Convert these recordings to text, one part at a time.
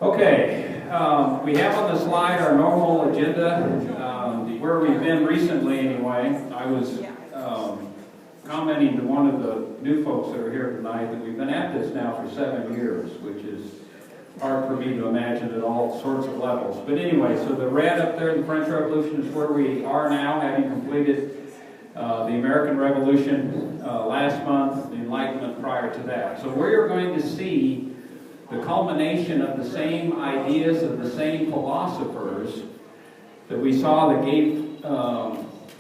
Okay, we have on the slide our normal agenda, where we've been recently anyway. I was commenting to one of the new folks that are here tonight that we've been at this now for 7 years, which is hard for me to imagine at all sorts of levels. But anyway, so the red up there, the French Revolution, is where we are now, having completed the American Revolution last month, the Enlightenment prior to that. So we're going to see the culmination of the same ideas of the same philosophers that we saw that gave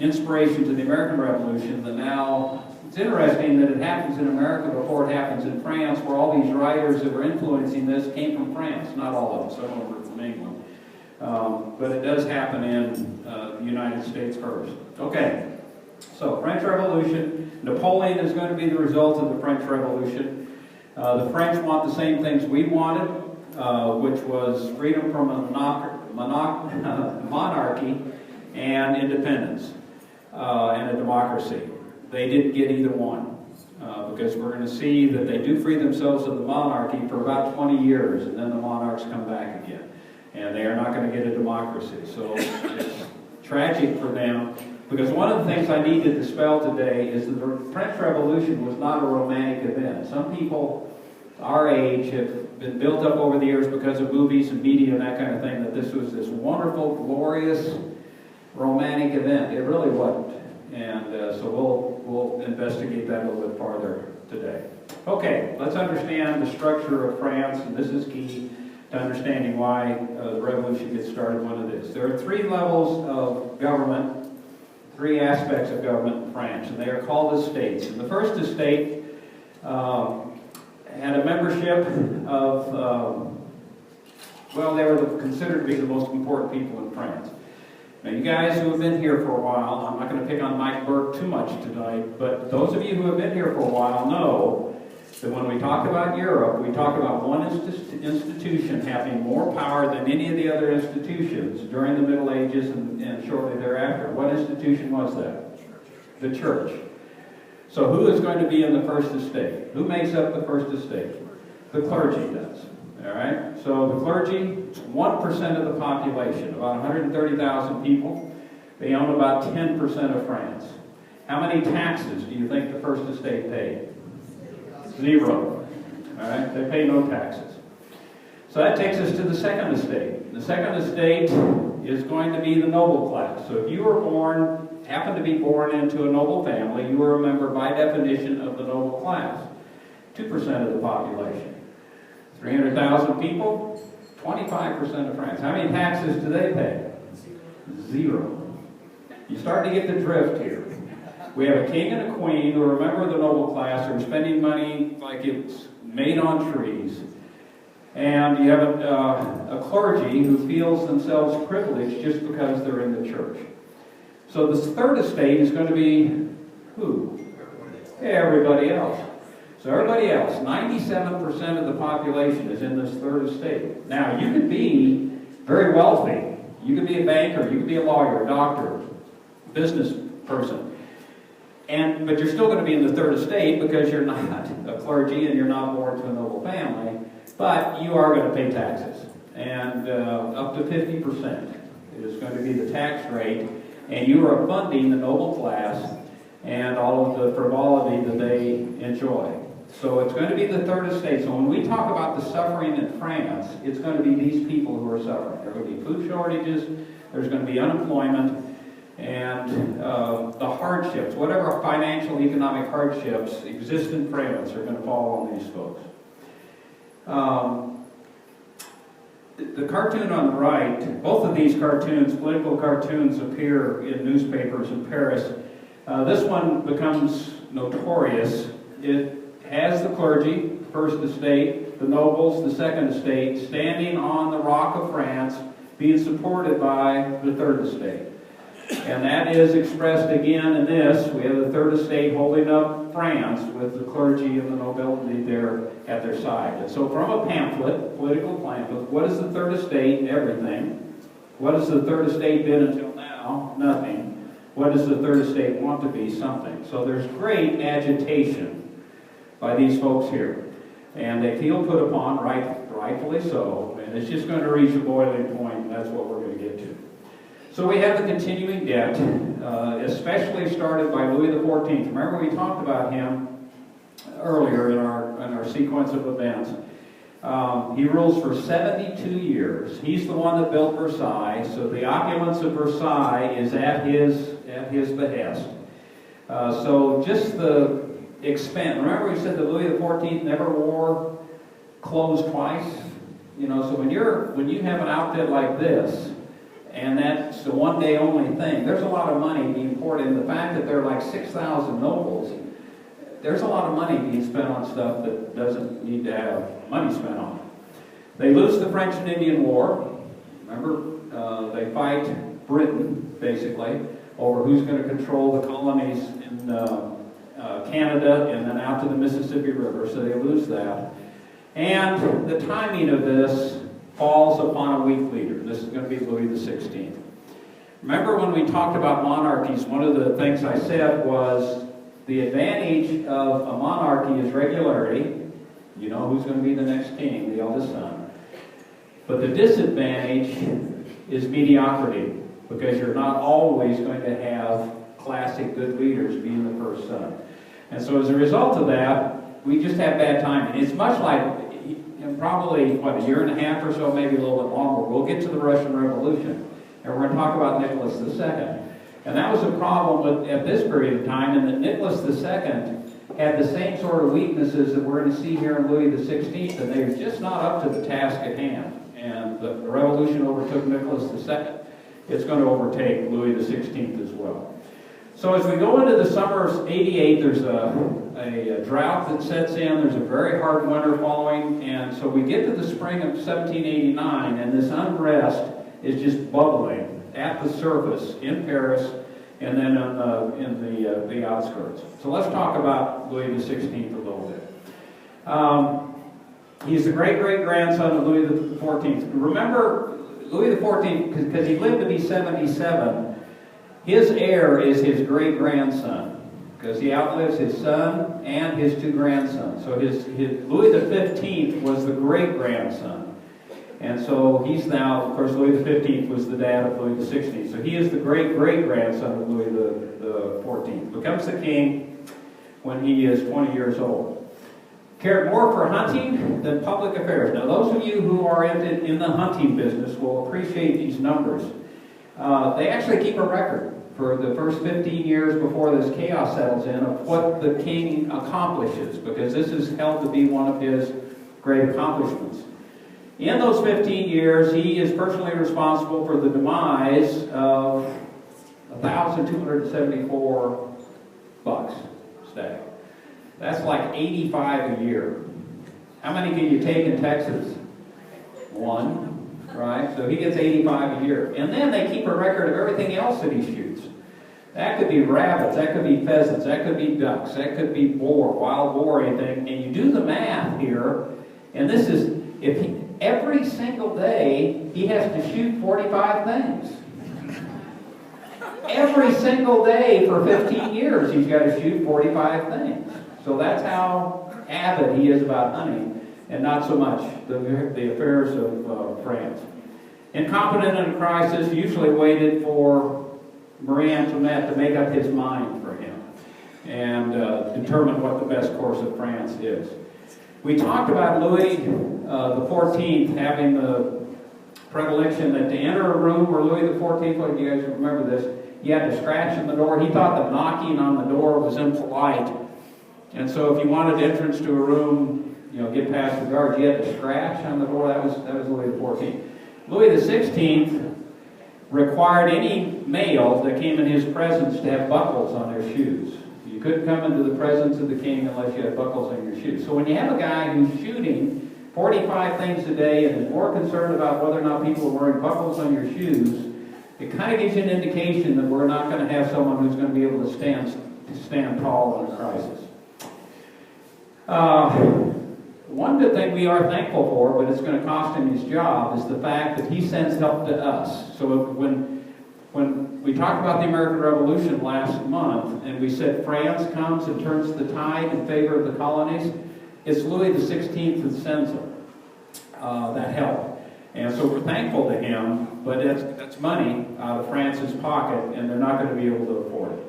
inspiration to the American Revolution, that now, it's interesting that it happens in America before it happens in France, where all these writers that were influencing this came from France. Not all of them, some of them were from England. But it does happen in the United States first. Okay, so French Revolution. Napoleon is going to be the result of the French Revolution. The French want the same things we wanted, which was freedom from a monarchy and independence and a democracy. They didn't get either one, because we're going to see that they do free themselves of the monarchy for about 20 years, and then the monarchs come back again. And they are not going to get a democracy. So it's tragic for them, because one of the things I need to dispel today is that the French Revolution was not a romantic event. Some people our age have been built up over the years because of movies and media and that kind of thing, that this was this wonderful, glorious, romantic event. It really wasn't. And so we'll investigate that a little bit farther today. Okay, let's understand the structure of France, and this is key to understanding why the revolution gets started when it is. There are 3 levels of government, 3 aspects of government in France, and they are called estates. And the first estate had a membership of, well, they were considered to be the most important people in France. Now, you guys who have been here for a while, I'm not going to pick on Mike Burke too much tonight, but those of you who have been here for a while know that when we talk about Europe, we talk about one institution having more power than any of the other institutions during the Middle Ages and shortly thereafter. What institution was that? The church. So who is going to be in the first estate? Who makes up the first estate? The clergy does. All right? So the clergy, 1% of the population, about 130,000 people. They own about 10% of France. How many taxes do you think the first estate paid? 0. All right? They pay no taxes. So that takes us to the second estate. The second estate is going to be the noble class. So if you were born, happened to be born into a noble family, you were a member by definition of the noble class. 2% of the population. 300,000 people, 25% of France. How many taxes do they pay? 0. You start to get the drift here. We have a king and a queen who are a member of the noble class, who are spending money like it's made on trees. And you have a clergy who feels themselves privileged just because they're in the church. So this third estate is going to be who? Everybody else. So everybody else, 97% of the population is in this third estate. Now, you could be very wealthy. You could be a banker, you could be a lawyer, a doctor, business person. But you're still going to be in the third estate because you're not a clergy and you're not born to a noble family. But you are going to pay taxes. And up to 50% is going to be the tax rate. And you are funding the noble class and all of the frivolity that they enjoy. So it's going to be the third estate. So when we talk about the suffering in France, it's going to be these people who are suffering. There are going to be food shortages, there's going to be unemployment, and the hardships, whatever financial, economic hardships exist in France, are going to fall on these folks. The cartoon on the right, both of these cartoons, political cartoons, appear in newspapers in Paris. This one becomes notorious. It has the clergy, first estate, the nobles, the second estate, standing on the rock of France, being supported by the third estate. And that is expressed again in this. We have the third estate holding up France with the clergy and the nobility there at their side. And so from a pamphlet, political pamphlet, what is the third estate? Everything. What has the third estate been until now? Nothing. What does the third estate want to be? Something. So there's great agitation by these folks here. And they feel put upon, rightfully so, and it's just going to reach a boiling point, and that's what we're going to get to. So we have the continuing debt, especially started by Louis XIV. Remember we talked about him earlier in our sequence of events. He rules for 72 years. He's the one that built Versailles, so the opulence of Versailles is at his behest. So just the expense. Remember we said that Louis XIV never wore clothes twice? You know, so when you have an outfit like this, and that's a one-day only thing, there's a lot of money being poured in. The fact that there are like 6,000 nobles, there's a lot of money being spent on stuff that doesn't need to have money spent on it. They lose the French and Indian War. Remember, they fight Britain, basically, over who's going to control the colonies in Canada and then out to the Mississippi River, so they lose that. And the timing of this falls upon a weak leader. This is going to be Louis XVI. Remember when we talked about monarchies, one of the things I said was the advantage of a monarchy is regularity. You know who's going to be the next king, the eldest son. But the disadvantage is mediocrity, because you're not always going to have classic good leaders being the first son. And so as a result of that, we just have bad timing. It's much like, probably, what, a year and a half or so, maybe a little bit longer, we'll get to the Russian Revolution. And we're going to talk about Nicholas II. And that was a problem at this period of time, and that Nicholas II had the same sort of weaknesses that we're going to see here in Louis XVI, and they're just not up to the task at hand. And the revolution overtook Nicholas II. It's going to overtake Louis XVI as well. So as we go into the summer of '88, there's a drought that sets in. There's a very hard winter following, and so we get to the spring of 1789, and this unrest is just bubbling at the surface in Paris and then in the outskirts. So let's talk about Louis XVI a little bit. He's the great-great-grandson of Louis XIV. Remember, Louis XIV, because he lived to be 77, his heir is his great-grandson, because he outlives his son and his two grandsons. So Louis XV was the great-grandson. And so he's now, of course, Louis XV was the dad of Louis XVI. So he is the great-great-grandson of Louis XIV. Becomes the king when he is 20 years old. Cared more for hunting than public affairs. Now, those of you who are in the hunting business will appreciate these numbers. They actually keep a record for the first 15 years before this chaos settles in of what the king accomplishes, because this is held to be one of his great accomplishments. In those 15 years, he is personally responsible for the demise of 1,274 bucks stag. That's like 85 a year. How many can you take in Texas? One, right? So he gets 85 a year. And then they keep a record of everything else that he shoots. That could be rabbits, that could be pheasants, that could be ducks, that could be boar, wild boar, anything. And you do the math here, and this is, every single day he has to shoot 45 things. Every single day for 15 years he's got to shoot 45 things. So that's how avid he is about hunting, and not so much the affairs of France. Incompetent in a crisis, usually waited for Marie Antoinette to make up his mind for him and determine what the best course of France is. We talked about Louis XIV having the predilection that to enter a room where Louis XIV, like you guys remember this, he had to scratch in the door. He thought that knocking on the door was impolite. And so if you wanted entrance to a room, you know, get past the guards, you had to scratch on the door. That was Louis XIV. Louis XVI required any male that came in his presence to have buckles on their shoes. You couldn't come into the presence of the king unless you had buckles on your shoes. So when you have a guy who's shooting 45 things a day and is more concerned about whether or not people are wearing buckles on your shoes, it kind of gives you an indication that we're not going to have someone who's going to be able to stand tall in a crisis. One good thing we are thankful for, but it's going to cost him his job, is the fact that he sends help to us. So when we talked about the American Revolution last month, and we said France comes and turns the tide in favor of the colonies, it's Louis XVI that sends them. that help. And so we're thankful to him, but that's money out of France's pocket, and they're not going to be able to afford it.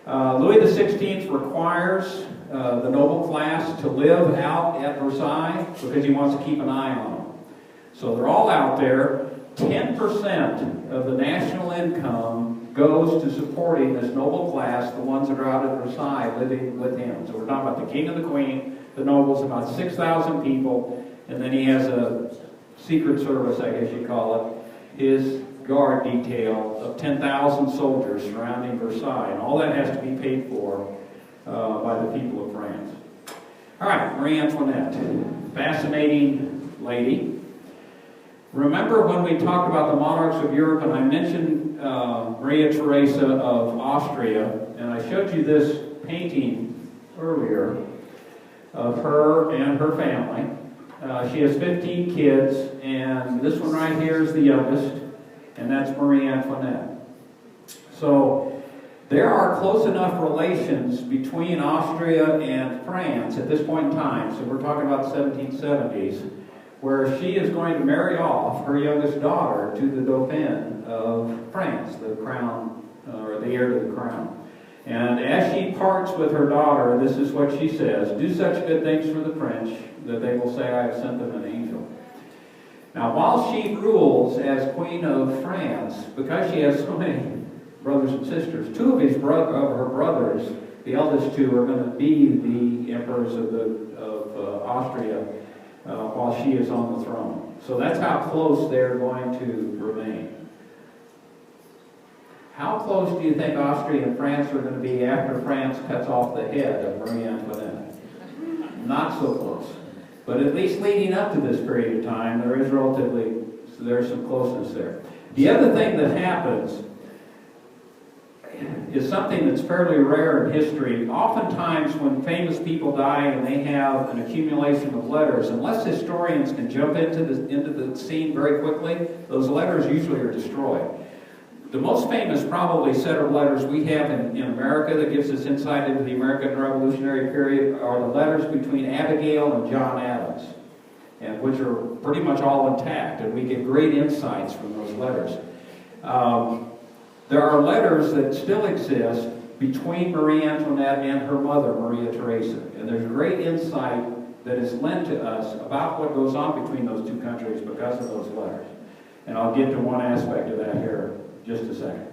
Louis XVI requires the noble class to live out at Versailles because he wants to keep an eye on them. So they're all out there. 10% of the national income goes to supporting this noble class, the ones that are out at Versailles living with him. So we're talking about the king and the queen, the nobles, about 6,000 people, and then he has a secret service, I guess you call it, his guard detail of 10,000 soldiers surrounding Versailles, and all that has to be paid for by the people of France. All right, Marie Antoinette, fascinating lady. Remember when we talked about the monarchs of Europe, and I mentioned Maria Theresa of Austria, and I showed you this painting earlier of her and her family. She has 15 kids, and this one right here is the youngest, and that's Marie Antoinette. So there are close enough relations between Austria and France at this point in time, so we're talking about the 1770s, where she is going to marry off her youngest daughter to the Dauphin of France, the crown, or the heir to the crown. And as she parts with her daughter, this is what she says: "Do such good things for the French, that they will say I have sent them an angel." Now, while she rules as Queen of France, because she has so many brothers and sisters, two of her brothers, the eldest two, are going to be the emperors of Austria while she is on the throne. So that's how close they're going to remain. How close do you think Austria and France are going to be after France cuts off the head of Marie Antoinette? Not so close. But at least leading up to this period of time, there's some closeness there. The other thing that happens is something that's fairly rare in history. Oftentimes when famous people die and they have an accumulation of letters, unless historians can jump into the scene very quickly, those letters usually are destroyed. The most famous probably set of letters we have in America that gives us insight into the American Revolutionary period are the letters between Abigail and John Adams, and which are pretty much all intact, and we get great insights from those letters. There are letters that still exist between Marie Antoinette and her mother, Maria Theresa, and there's great insight that is lent to us about what goes on between those two countries because of those letters. And I'll get to one aspect of that here in just a second.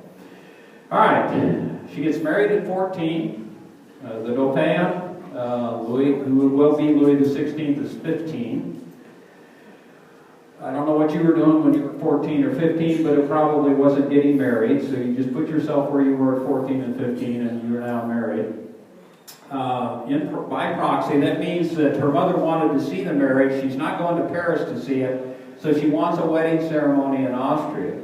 All right, she gets married at 14. The Dauphin, Louis, who will be Louis XVI, is 15. I don't know what you were doing when you were 14 or 15, but it probably wasn't getting married, so you just put yourself where you were at 14 and 15, and you're now married. By proxy, that means that her mother wanted to see the marriage. She's not going to Paris to see it, so she wants a wedding ceremony in Austria.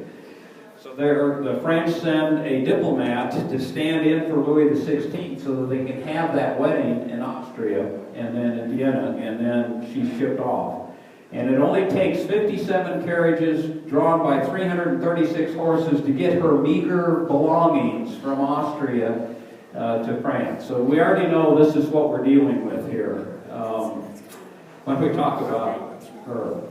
So the French send a diplomat to stand in for Louis XVI so that they can have that wedding in Austria and then in Vienna, and then she's shipped off. And it only takes 57 carriages drawn by 336 horses to get her meager belongings from Austria to France. So we already know this is what we're dealing with here when we talk about her.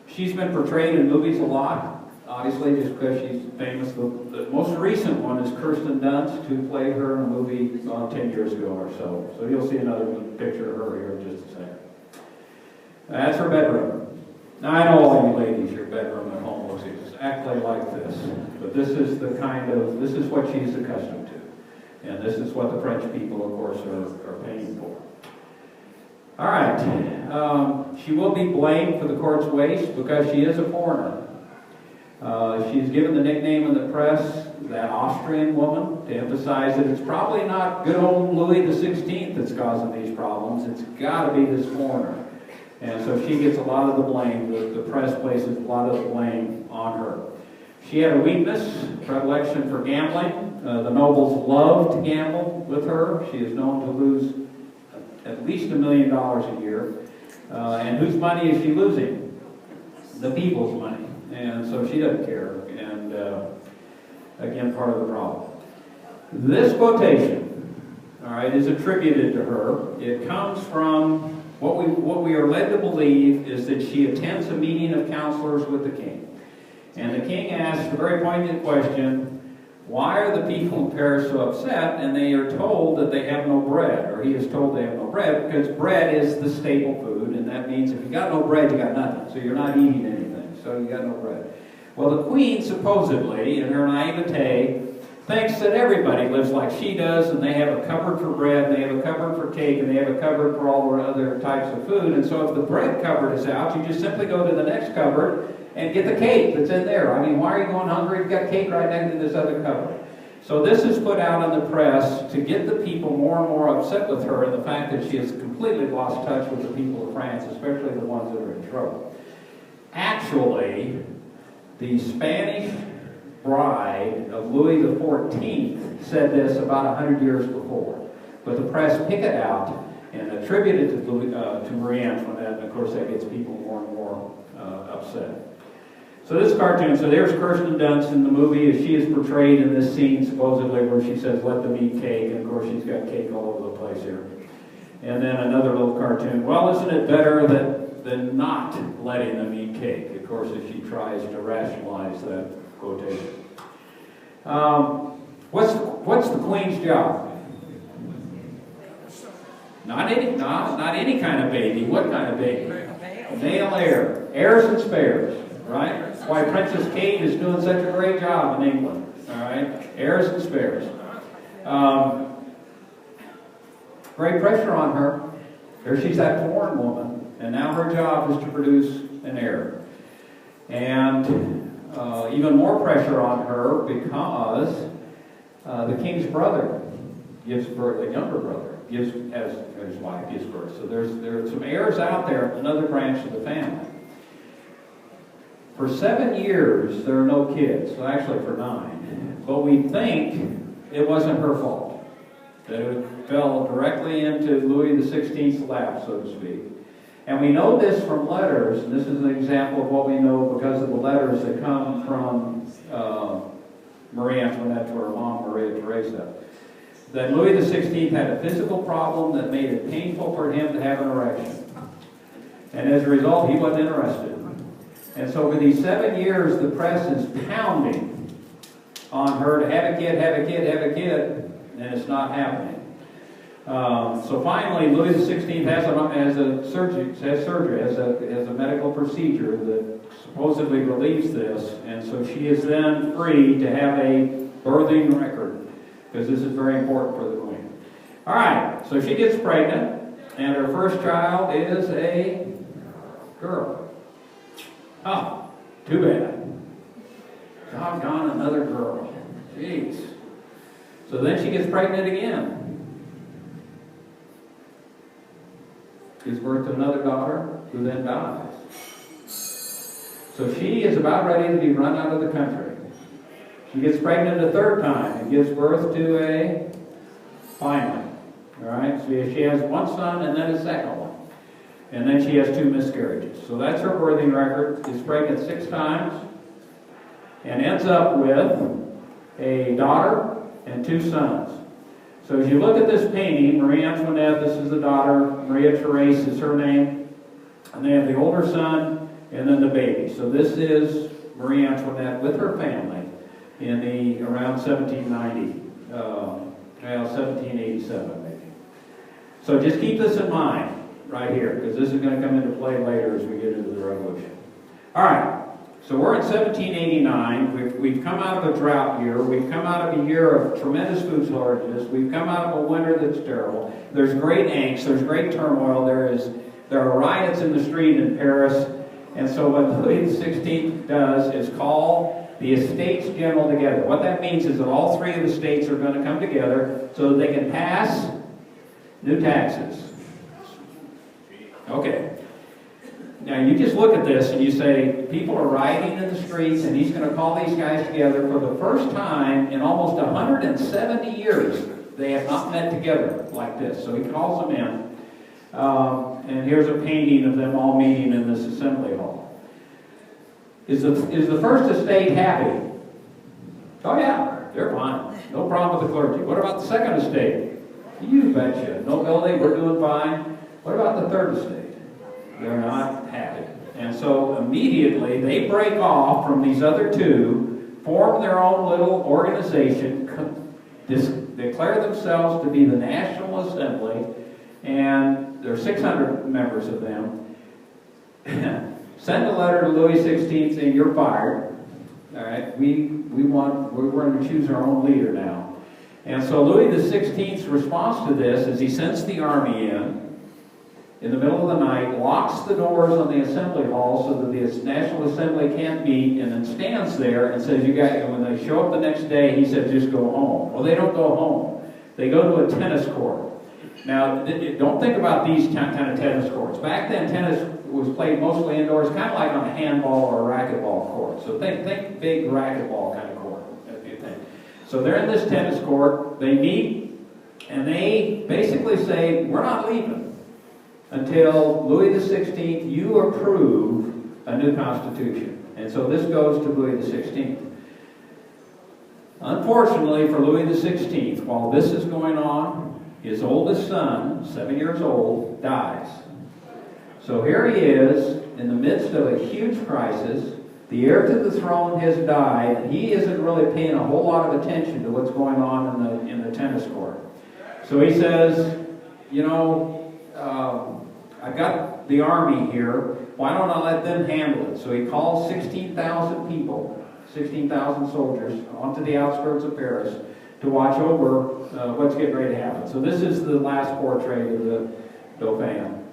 She's been portrayed in movies a lot, obviously, just because she's famous. The most recent one is Kirsten Dunst, who played her in a movie 10 years ago or so. So you'll see another picture of her here in just a second. That's her bedroom. Now, I know all you ladies, your bedroom at home looks exactly like this. But this is this is what she's accustomed to. And this is what the French people, of course, are paying for. All right. She will be blamed for the court's waste because she is a foreigner. She's given the nickname in the press, that Austrian woman, to emphasize that it's probably not good old Louis XVI that's causing these problems. It's got to be this foreigner. And so she gets a lot of the blame. The press places a lot of the blame on her. She had a weakness, predilection for gambling. The nobles love to gamble with her. She is known to lose at least $1 million a year. And whose money is she losing? The people's money. And so she doesn't care. And again, part of the problem. This quotation, all right, is attributed to her. It comes from what we are led to believe is that she attends a meeting of counselors with the king. And the king asks the very poignant question, why are the people in Paris so upset? And they are told that they have no bread, or he is told they have no bread, because bread is the staple food, and that means if you got no bread, you got nothing. So you're not eating anything, so you got no bread. Well, the queen, supposedly, in her naivete, thinks that everybody lives like she does, and they have a cupboard for bread, and they have a cupboard for cake, and they have a cupboard for all the other types of food. And so if the bread cupboard is out, you just simply go to the next cupboard and get the cake that's in there. I mean, why are you going hungry? You've got cake right next to this other cupboard. So this is put out in the press to get the people more and more upset with her, and the fact that she has completely lost touch with the people of France, especially the ones that are in trouble. Actually, the Spanish bride of Louis XIV said this about 100 years before. But the press pick it out and attribute it to Marie Antoinette, and of course that gets people more and more upset. So this cartoon, so there's Kirsten Dunst in the movie as she is portrayed in this scene, supposedly, where she says, let them eat cake, and of course she's got cake all over the place here. And then another little cartoon, well, isn't it better than not letting them eat cake? Of course, as she tries to rationalize that quotation. What's the queen's job? Not any kind of baby. What kind of baby? Male heir. Heirs and spares, right? That's why Princess Kate is doing such a great job in England. All right? Heirs and spares. Great pressure on her. Here she's that foreign woman, and now her job is to produce an heir. And even more pressure on her because the king's brother gives birth, a younger brother, as his wife gives birth. So there are some heirs out there, another branch of the family. For 7 years, there are no kids. Well, actually for 9. But we think it wasn't her fault. That it fell directly into Louis XVI's lap, so to speak. And we know this from letters, and this is an example of what we know because of the letters that come from Marie Antoinette to her mom, Maria Theresa. That Louis XVI had a physical problem that made it painful for him to have an erection. And as a result, he wasn't interested. And so for these 7 years, the press is pounding on her to have a kid, have a kid, have a kid, and it's not happening. So finally, Louis XVI has a medical procedure that supposedly relieves this, and so she is then free to have a birthing record, because this is very important for the queen. All right, so she gets pregnant, and her first child is a girl. Oh, too bad. Doggone, another girl. Jeez. So then she gets pregnant again. Gives birth to another daughter, who then dies. So she is about ready to be run out of the country. She gets pregnant a third time and gives birth to a finally. All right, so she has one son and then a second one. And then she has 2 miscarriages. So that's her birthing record. Is pregnant 6 times and ends up with a daughter and 2 sons. So as you look at this painting, Marie Antoinette, this is the daughter, Maria Theresa is her name, and they have the older son and then the baby. So this is Marie Antoinette with her family in the around 1790, 1787 maybe. So just keep this in mind right here, because this is going to come into play later as we get into the Revolution. All right. So we're in 1789. We've come out of a drought year. We've come out of a year of tremendous food shortages. We've come out of a winter that's terrible. There's great angst. There's great turmoil. There are riots in the street in Paris. And so what Louis XVI does is call the Estates General together. What that means is that all 3 of the states are going to come together so that they can pass new taxes. Okay. Now, you just look at this and you say, people are rioting in the streets, and he's going to call these guys together for the first time in almost 170 years. They have not met together like this. So he calls them in, and here's a painting of them all meeting in this assembly hall. Is the First Estate happy? Oh, yeah, they're fine. No problem with the clergy. What about the Second Estate? You betcha. No building, we're doing fine. What about the third estate? They're not happy. And so immediately they break off from these other two, form their own little organization, declare themselves to be the National Assembly, and there are 600 members of them. Send a letter to Louis XVI saying, you're fired. All right, we're going to choose our own leader now. And so Louis XVI's response to this is he sends the army in the middle of the night, locks the doors on the assembly hall so that the National Assembly can't meet, and then stands there and says, you guys, and when they show up the next day, he said, just go home. Well, they don't go home. They go to a tennis court. Now, don't think about these kind of tennis courts. Back then, tennis was played mostly indoors, kind of like on a handball or a racquetball court. So think big racquetball kind of court, if you think. So they're in this tennis court. They meet, and they basically say, we're not leaving until Louis XVI, you approve a new constitution. And so this goes to Louis XVI. Unfortunately for Louis XVI, while this is going on, his oldest son, 7 years old, dies. So here he is in the midst of a huge crisis. The heir to the throne has died, and he isn't really paying a whole lot of attention to what's going on in the tennis court. So he says, you know, I've got the army here. Why don't I let them handle it? So he calls 16,000 people, 16,000 soldiers, onto the outskirts of Paris to watch over what's getting ready to happen. So this is the last portrait of the Dauphin.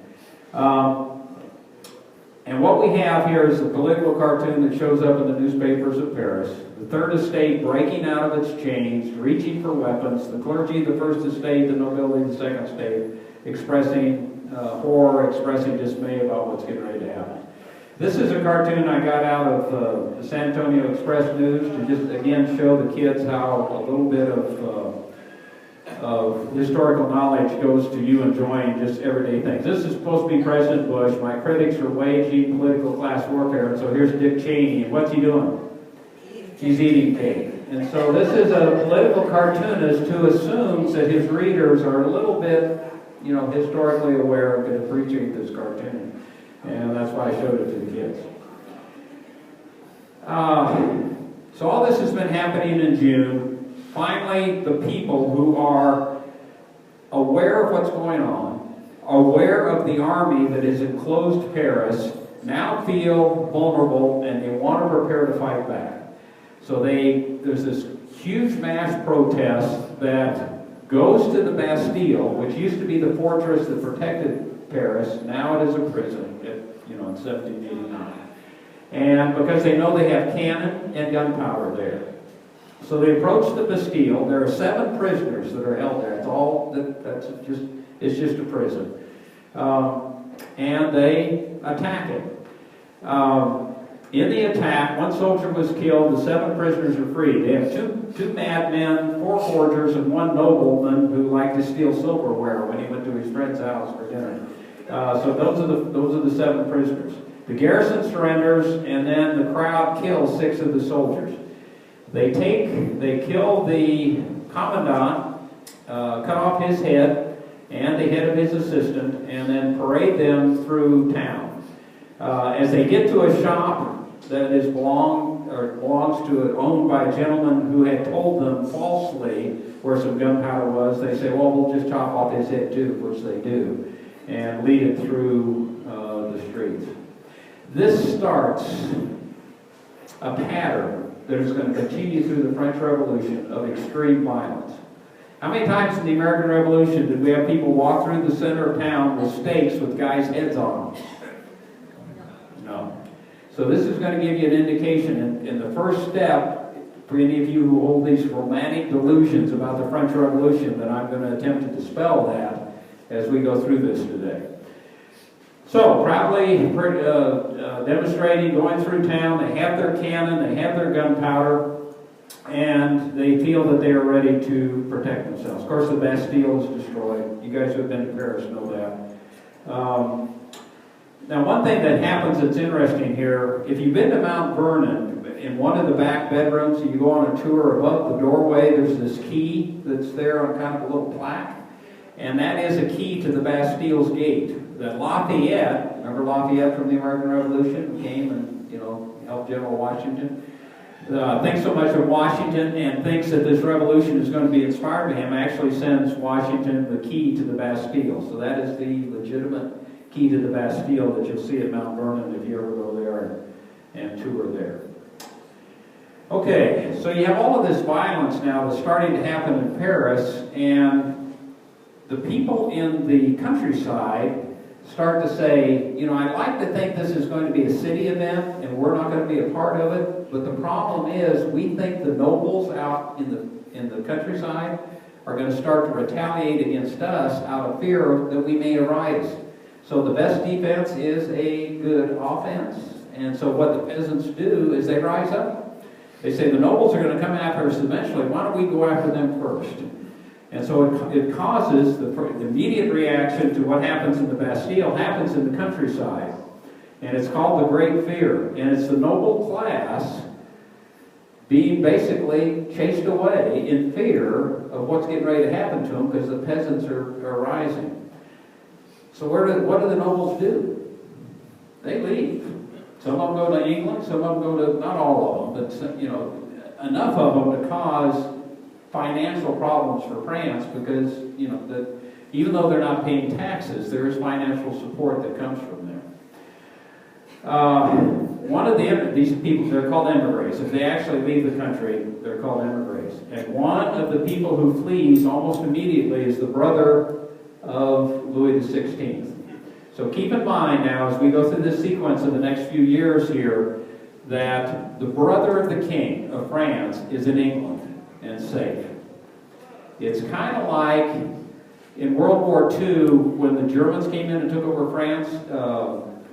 And what we have here is a political cartoon that shows up in the newspapers of Paris. The third estate breaking out of its chains, reaching for weapons. The clergy, the first estate, the nobility, the second estate, expressing horror, expressing dismay about what's getting ready to happen. This is a cartoon I got out of the San Antonio Express News to just, again, show the kids how a little bit of historical knowledge goes to you enjoying just everyday things. This is supposed to be President Bush. My critics are waging political class warfare, and so here's Dick Cheney, and what's he doing? He's eating cake. And so this is a political cartoonist who assumes that his readers are a little bit, you know, historically aware and can appreciate this cartoon. And that's why I showed it to the kids. So all this has been happening in June. Finally, the people who are aware of what's going on, aware of the army that has enclosed Paris, now feel vulnerable and they want to prepare to fight back. So there's this huge mass protest that goes to the Bastille, which used to be the fortress that protected Paris. Now it is a prison, in 1789. And because they know they have cannon and gunpowder there. So they approach the Bastille. There are 7 prisoners that are held there. It's just a prison. And they attack it. In the attack, 1 soldier was killed, the 7 prisoners are freed. They have two madmen, 4 forgers, and 1 nobleman who liked to steal silverware when he went to his friend's house for dinner. So those are the 7 prisoners. The garrison surrenders, and then the crowd kills 6 of the soldiers. They kill the commandant, cut off his head and the head of his assistant, and then parade them through town. As they get to a shop that belongs to owned by a gentleman who had told them falsely where some gunpowder was, they say, well, we'll just chop off his head too, which they do, and lead it through the streets. This starts a pattern that is going to continue through the French Revolution of extreme violence. How many times in the American Revolution did we have people walk through the center of town with stakes with guys' heads on them? No. So this is going to give you an indication in the first step, for any of you who hold these romantic delusions about the French Revolution, that I'm going to attempt to dispel that as we go through this today. So, proudly demonstrating, going through town, they have their cannon, they have their gunpowder, and they feel that they are ready to protect themselves. Of course, the Bastille is destroyed. You guys who have been to Paris know that. Now, one thing that happens that's interesting here, if you've been to Mount Vernon, in one of the back bedrooms, and you go on a tour above the doorway, there's this key that's there on kind of a little plaque, and that is a key to the Bastille's gate. that Lafayette, remember Lafayette from the American Revolution, came and, you know, helped General Washington, thinks so much of Washington and thinks that this revolution is going to be inspired by him, actually sends Washington the key to the Bastille. So that is the legitimate key to the Bastille that you'll see at Mount Vernon if you ever go there and tour there. Okay, so you have all of this violence now that's starting to happen in Paris, and the people in the countryside start to say, you know, I'd like to think this is going to be a city event and we're not going to be a part of it, but the problem is we think the nobles out in the countryside are going to start to retaliate against us out of fear that we may arise. So the best defense is a good offense. And so what the peasants do is they rise up. They say the nobles are going to come after us eventually. Why don't we go after them first? And so it causes the immediate reaction to what happens in the Bastille happens in the countryside. And it's called the Great Fear. And it's the noble class being basically chased away in fear of what's getting ready to happen to them because the peasants are rising. So what do the nobles do? They leave. Some of them go to England, some of them go to, not all of them, but you know, enough of them to cause financial problems for France because, you know, even though they're not paying taxes, there is financial support that comes from there. One of these people, they're called emigres. If they actually leave the country, they're called emigres. And one of the people who flees almost immediately is the brother of Louis XVI. So keep in mind now, as we go through this sequence in the next few years here, that the brother of the king of France is in England and safe. It's kind of like in World War II when the Germans came in and took over France.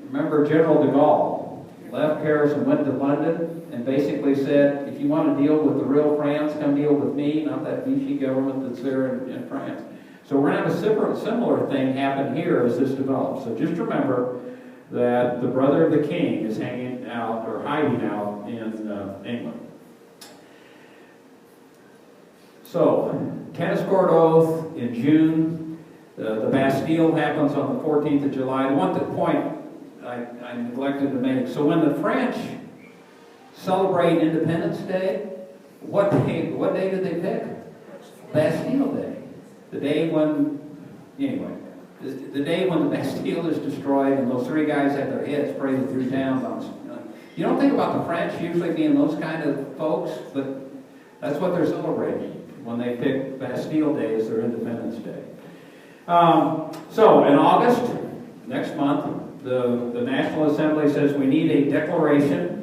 Remember General de Gaulle left Paris and went to London and basically said, if you want to deal with the real France, come deal with me, not that Vichy government that's there in France. So we're going to have a similar thing happen here as this develops. So just remember that the brother of the king is hanging out or hiding out in England. So, tennis court oath in June. The Bastille happens on the 14th of July. And one point I neglected to make. So when the French celebrate Independence Day, what day did they pick? Bastille Day. The day when, anyway, the day when the Bastille is destroyed and those three guys have their heads paraded through towns. You don't think about the French usually being those kind of folks, but that's what they're celebrating when they pick Bastille Day as their Independence Day. So in August, next month, the National Assembly says we need a declaration.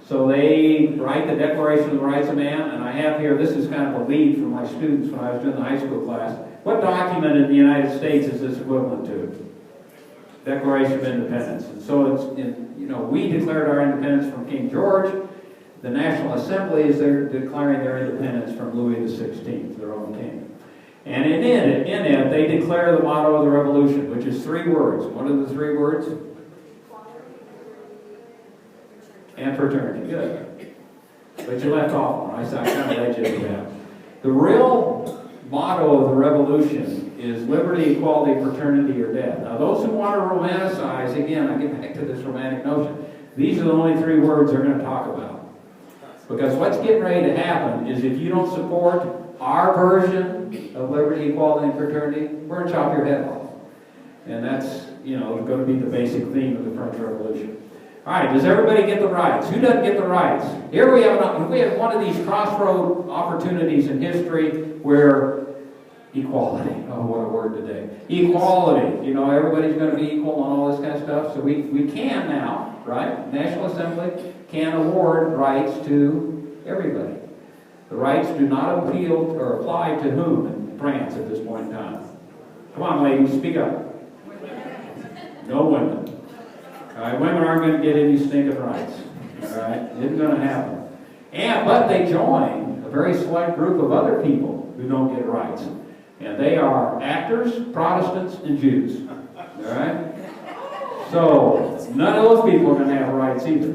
So they write the Declaration of the Rights of Man, and I have here, this is kind of a lead for my students when I was doing the high school class. What document in the United States is this equivalent to? Declaration of Independence. And so it's, you know, we declared our independence from King George. The National Assembly is there declaring their independence from Louis XVI, their own king. And in it, they declare the motto of the revolution, which is 3 words. What are the 3 words? And fraternity. Good. But you left off one. I kind of let you do that. The real motto of the revolution is liberty, equality, fraternity, or death. Now, those who want to romanticize, again, I get back to this romantic notion, these are the only 3 words they're going to talk about. Because what's getting ready to happen is if you don't support our version of liberty, equality, and fraternity, we're going to chop your head off. And that's, you know, going to be the basic theme of the French Revolution. All right, does everybody get the rights? Who doesn't get the rights? Here we have one of these crossroad opportunities in history where equality, oh, what a word today. Equality, you know, everybody's going to be equal and all this kind of stuff. So we can now, right? National Assembly can award rights to everybody. The rights do not appeal or apply to whom in France at this point in time? Come on, ladies, speak up. No women. All right, women aren't going to get any stinking rights. All right, isn't going to happen. But they join a very select group of other people who don't get rights. And they are actors, Protestants, and Jews. All right? So, none of those people are going to have rights either.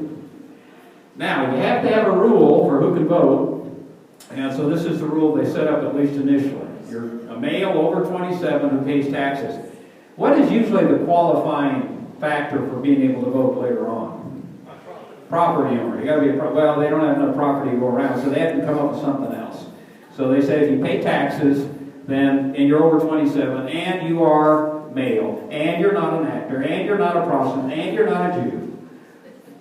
Now, you have to have a rule for who can vote. And so this is the rule they set up, at least initially. You're a male over 27 who pays taxes. What is usually the qualifying factor for being able to vote later on? Property owner. You got to be well, they don't have enough property to go around, so they had to come up with something else. So they say if you pay taxes, then, and you're over 27, and you are male, and you're not an actor, and you're not a prostitute, and you're not a Jew,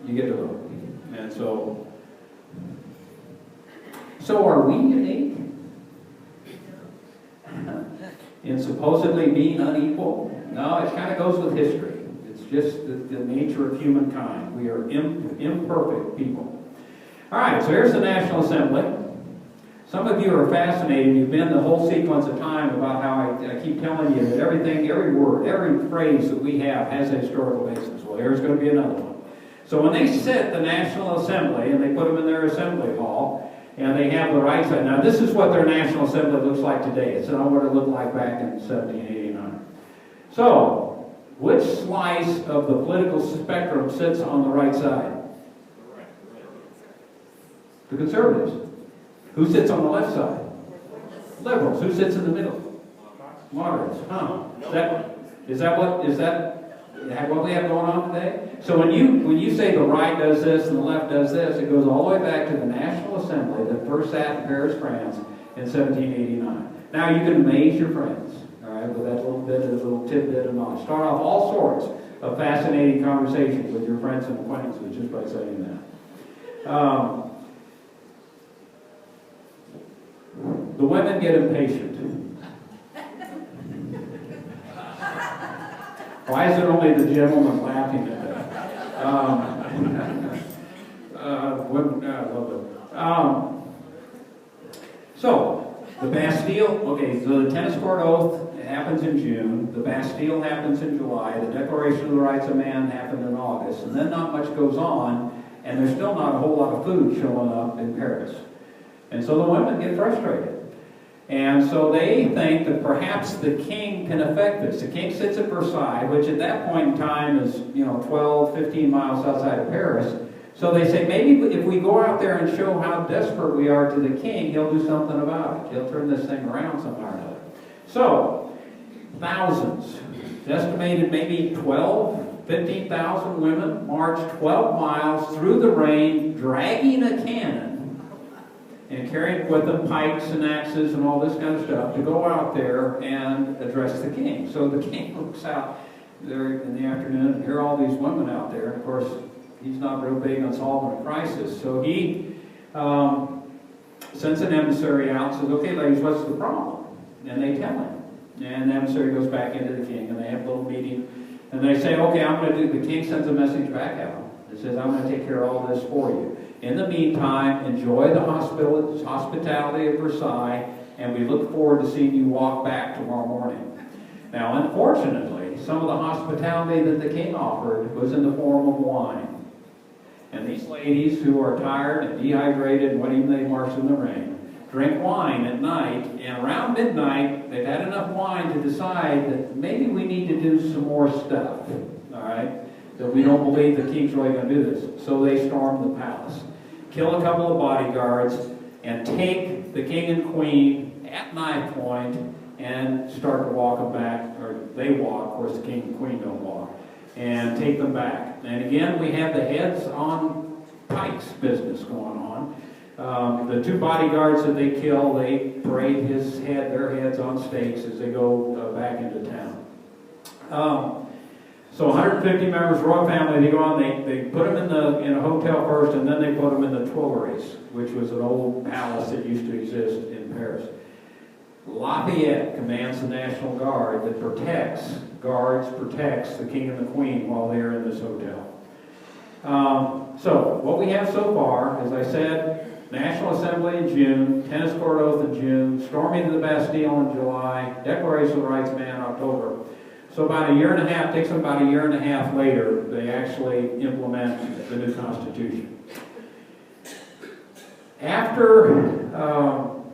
you get to vote. And so are we unique in supposedly being unequal? No, it kind of goes with history. It's just the nature of humankind. We are imperfect people. All right, so here's the National Assembly. Some of you are fascinated. You've been the whole sequence of time about how I keep telling you that everything, every word, every phrase that we have has a historical basis. Well, here's going to be another one. So when they sit the National Assembly and they put them in their assembly hall and they have the right side. Now this is what their National Assembly looks like today. It's not what it looked like back in 1789. So, which slice of the political spectrum sits on the right side? The conservatives. Who sits on the left side? Liberals. Who sits in the middle? Moderates. Huh? Is that what we have going on today? So when you say the right does this and the left does this, it goes all the way back to the National Assembly that first sat in Paris, France, in 1789. Now you can amaze your friends, all right, with that little tidbit of knowledge. Start off all sorts of fascinating conversations with your friends and acquaintances just by saying that. The women get impatient. Why is it only the gentleman laughing at that? Women, I love it. So, the Bastille, okay, so the tennis court oath happens in June, the Bastille happens in July, the Declaration of the Rights of Man happened in August, and then not much goes on, and there's still not a whole lot of food showing up in Paris. And so the women get frustrated. And so they think that perhaps the king can affect this. The king sits at Versailles, which at that point in time is, 12, 15 miles outside of Paris. So they say, maybe if we go out there and show how desperate we are to the king, he'll do something about it. He'll turn this thing around somehow or another. So, thousands, estimated maybe 15,000 women marched 12 miles through the rain, dragging a cannon, and carrying with them pikes and axes and all this kind of stuff to go out there and address the king. So the king looks out there in the afternoon and here are all these women out there. And of course, he's not real big on solving a crisis. So he sends an emissary out and says, okay, ladies, what's the problem? And they tell him. And the emissary goes back into the king and they have a little meeting. And they say, okay, the king sends a message back out. It says, I'm going to take care of all this for you. In the meantime, enjoy the hospitality of Versailles, and we look forward to seeing you walk back tomorrow morning. Now, unfortunately, some of the hospitality that the king offered was in the form of wine. And these ladies who are tired and dehydrated and when they march in the rain, drink wine at night, and around midnight, they've had enough wine to decide that maybe we need to do some more stuff, all right? That we don't believe the king's really going to do this. So they storm the palace, kill a couple of bodyguards, and take the king and queen at knife point and start to walk them back, or they walk, of course the king and queen don't walk, and take them back. And again, we have the heads on pikes business going on. The two bodyguards that they kill, they parade their heads on stakes as they go back into town. So 150 members, royal family, they go on, they put them in a hotel first, and then they put them in the Tuileries, which was an old palace that used to exist in Paris. Lafayette commands the National Guard that protects the king and the queen while they're in this hotel. So what we have so far, as I said, National Assembly in June, tennis court oath in June, storming of the Bastille in July, Declaration of the Rights of Man in October. So about a year and a half, takes them about a year and a half later, they actually implement the new Constitution. After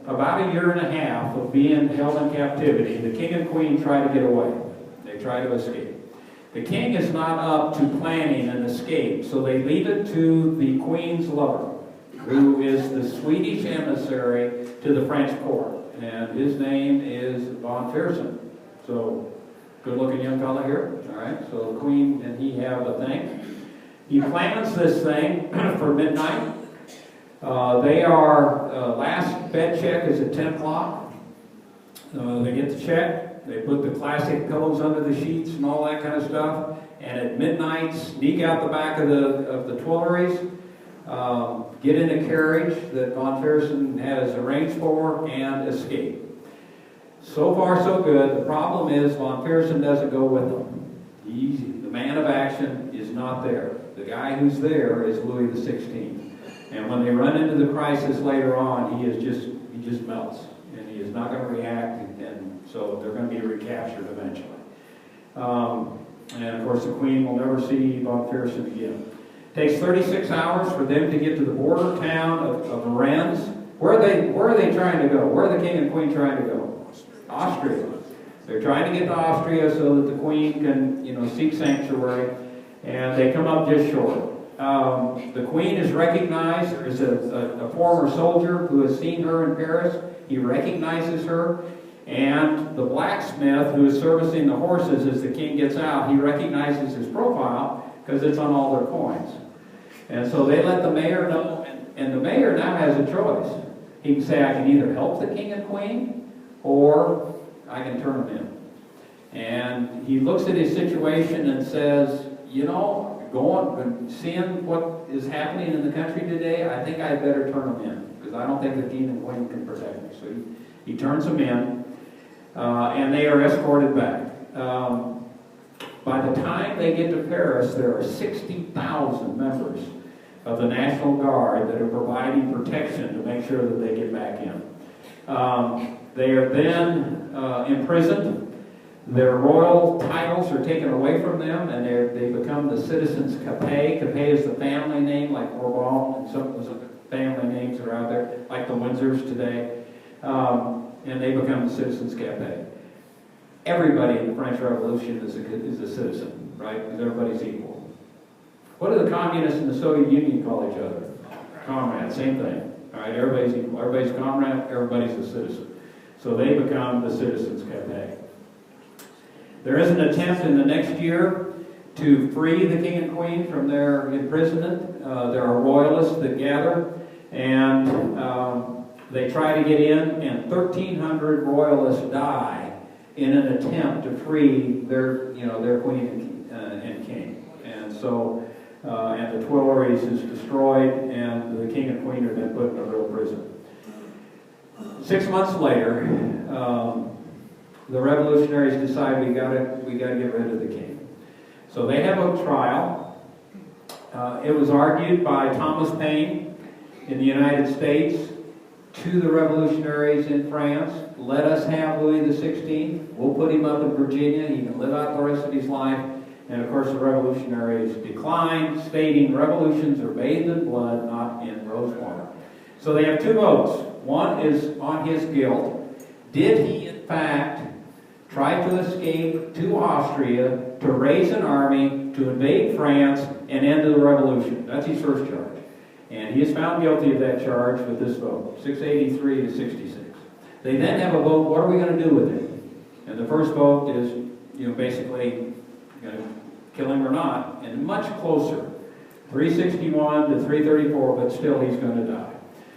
about a year and a half of being held in captivity, the king and queen try to get away. They try to escape. The king is not up to planning an escape, so they leave it to the queen's lover, who is the Swedish emissary to the French court. And his name is von Fersen. So good-looking young fellow here. All right, so the Queen and he have a thing. He plans this thing for midnight. Last bed check is at 10 o'clock. They get the check. They put the classic pillows under the sheets and all that kind of stuff. And at midnight, sneak out the back of the Tuileries, get in a carriage that von Fersen has arranged for, and escape. So far, so good. The problem is von Fersen doesn't go with them. The man of action is not there. The guy who's there is Louis XVI. And when they run into the crisis later on, he just melts. And he is not going to react, and so they're going to be recaptured eventually. And of course, the Queen will never see von Fersen again. It takes 36 hours for them to get to the border town of Rennes. Where are they trying to go? Where are the King and Queen trying to go? Austria. They're trying to get to Austria so that the Queen can, seek sanctuary, and they come up just short. The Queen is recognized. There's a former soldier who has seen her in Paris. He recognizes her. And the blacksmith who is servicing the horses as the king gets out, he recognizes his profile because it's on all their coins. And so they let the mayor know, and the mayor now has a choice. He can say, I can either help the king and queen, or I can turn them in. And he looks at his situation and says, seeing what is happening in the country today, I think I better turn them in, because I don't think the king and queen can protect me. So he turns them in. And they are escorted back. By the time they get to Paris, there are 60,000 members of the National Guard that are providing protection to make sure that they get back in. They are then imprisoned. Their royal titles are taken away from them, and they become the citizens Capet. Capet is the family name, like Bourbon, and some of the family names are out there, like the Windsors today. And they become the citizens Capet. Everybody in the French Revolution is a citizen, right? Because everybody's equal. What do the communists in the Soviet Union call each other? Comrades, same thing. All right, everybody's equal. Everybody's a comrade, everybody's a citizen. So they become the citizens Capet. There is an attempt in the next year to free the king and queen from their imprisonment. There are royalists that gather, and they try to get in, and 1,300 royalists die in an attempt to free their queen and king. And so, and the Tuileries is destroyed, and the king and queen are then put in a real prison. 6 months later, the revolutionaries decide we gotta get rid of the king. So they have a trial. It was argued by Thomas Paine in the United States to the revolutionaries in France. Let us have Louis XVI. We'll put him up in Virginia. He can live out the rest of his life. And of course the revolutionaries declined, stating revolutions are bathed in blood, not in rose water. So they have two votes. One is on his guilt. Did he in fact try to escape to Austria to raise an army to invade France and end the revolution? That's his first charge. And he is found guilty of that charge with this vote, 683 to 66. They then have a vote, what are we going to do with it? And the first vote is, basically, going to kill him or not, and much closer, 361 to 334, but still he's going to die.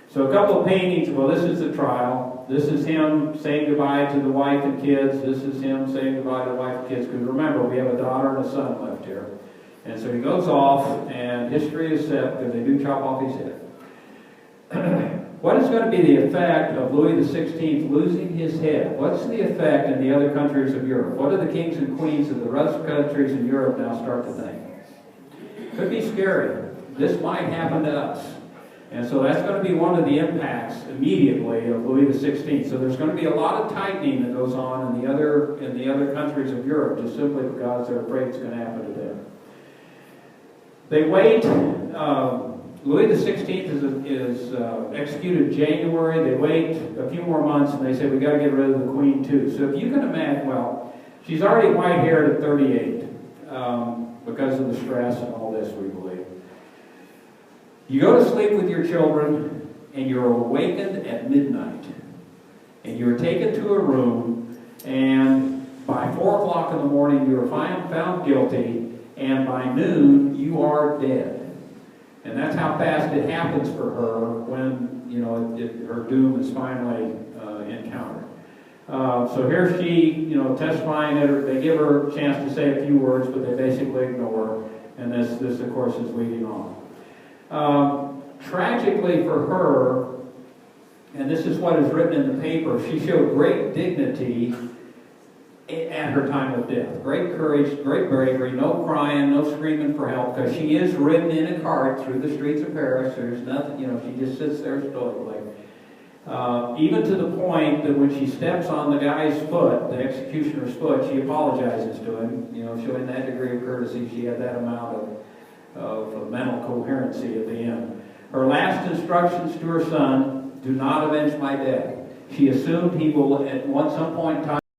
So a couple of paintings, well, this is the trial. This is him saying goodbye to the wife and kids. This is him saying goodbye to the wife and kids, because remember, we have a daughter and a son left here. And so he goes off, and history is set, because they do chop off his head. What is going to be the effect of Louis XVI losing his head? What's the effect in the other countries of Europe? What do the kings and queens of the rest of the countries in Europe now start to think? Could be scary. This might happen to us. And so that's going to be one of the impacts immediately of Louis XVI. So there's going to be a lot of tightening that goes on in the other countries of Europe, just simply because they're afraid it's going to happen to them. They wait. Louis XVI is executed in January. They wait a few more months, and they say, we got to get rid of the queen too. So if you can imagine, well, she's already white-haired at 38 because of the stress and all this, we believe. You go to sleep with your children, and you're awakened at midnight. And you're taken to a room, and by By 4 o'clock in the morning, you are found guilty, and by noon, you are dead. And that's how fast it happens for her when, you know, her doom is finally encountered. So here she, you know, testifying at her, they give her a chance to say a few words, but they basically ignore her. And this of course, is leading on. Tragically for her, and this is what is written in the paper, she showed great dignity at her time of death. Great courage, great bravery, no crying, no screaming for help, because she is ridden in a cart through the streets of Paris. There's nothing, you know, she just sits there stoically. Even to the point that when she steps on the guy's foot, the executioner's foot, she apologizes to him, you know, showing that degree of courtesy. She had that amount of mental coherency at the end. Her last instructions to her son: do not avenge my death. She assumed he will at some point in time